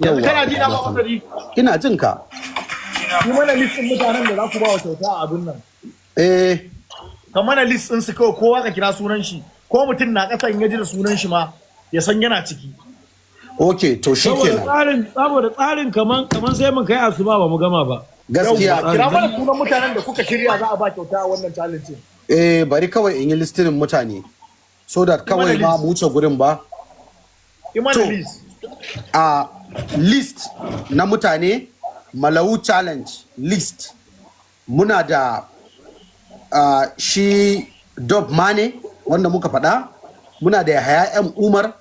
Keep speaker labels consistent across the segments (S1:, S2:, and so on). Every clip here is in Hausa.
S1: yanzu kana ji na ba masari
S2: ina jin ka
S1: ki mana list din mutanen da za ku ba wa kyauta a abin nan
S2: ka
S1: mana list din su kawai kowa ka kira sunan shi ko mutum na kasa in ya ji da sunan shi ma ya san yana ciki
S2: okay to shikenan
S1: saboda tsarin kaman sai mun kai asuba ba mu gama ba
S2: gaskiya
S1: kira mana sunan mutanen da kuka shirya za a ba kyauta a wannan challenge
S2: bari kawai in yi listinin mutane so that kawai ma mu wuce gurin ba
S1: imana list
S2: a list na mutane Malawu challenge list muna da shi Dob Mane wanda muka faɗa, muna da Yahaya M Umar,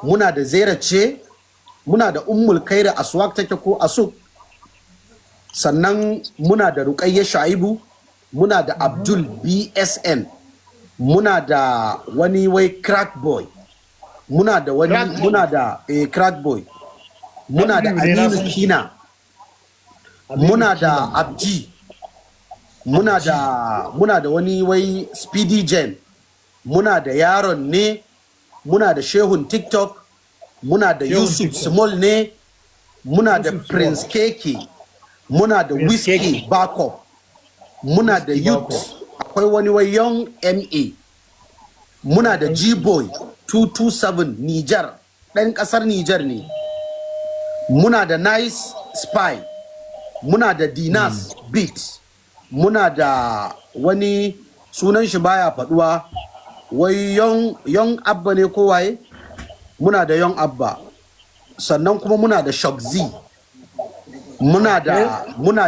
S2: muna da Zaira ce, muna da Ummul Kaira Aswak take ko Asuk, sannan muna da Ruqayya Shaibu, muna da Abdul BSN, muna da wani wai Crack Boy, muna da wani muna da Crack Boy, muna da Aminu Kina, muna da Abji, muna da wani wai Speedy Gen, muna da Yaron ne, muna da Shehun TikTok, muna da Yusuf Small ne, muna da Prince Keke, muna da Whiskey Backup, muna da Youth, akwai wani wai Young MA, muna da G-Boy 227 Niger, ɗan ƙasar Niger ne, muna da Nice Spy, muna da Dinas Beat, muna da wani sunan shi baya faduwa wai Young Abba ne ko waye, muna da Young Abba, sannan kuma muna da Shock Z, muna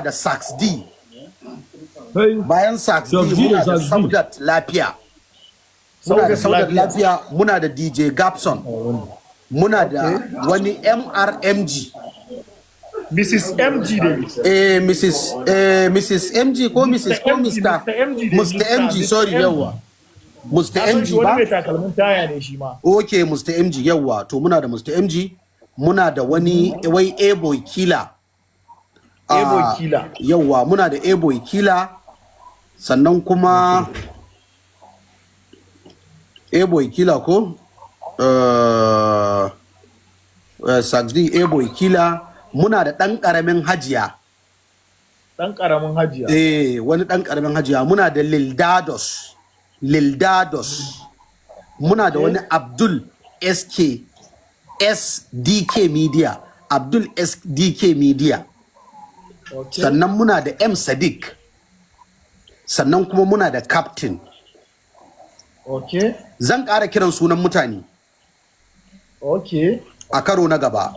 S2: da Sax D, bayan Sax D muna da Saudat Lafiya, muna da DJ Gapson, muna da wani MRMG,
S1: Mrs. MG
S2: ne. Mrs. MG ko Mrs. ko Mr. MG, sorry yawa. Mr. MG ba?
S1: Wani mai takalmin taya ne shi ma.
S2: Okay, Mr. MG yawa. To muna da Mr. MG, muna da wani wai A-Boy Killer.
S1: A-Boy Killer.
S2: Yawa, muna da A-Boy Killer. Sannan kuma A-Boy Killer ko? Saxdy A-Boy Killer. Muna da ɗan ƙaramin hajiya.
S1: Ɗan ƙaramin hajiya?
S2: Wani ɗan ƙaramin hajiya. Muna da Lildados. Muna da wani Abdul SDK Media. Abdul SDK Media. Sannan muna da M Sadiq. Sannan kuma muna da Captain. Zan ƙara kiran sunan mutane. A karo na gaba.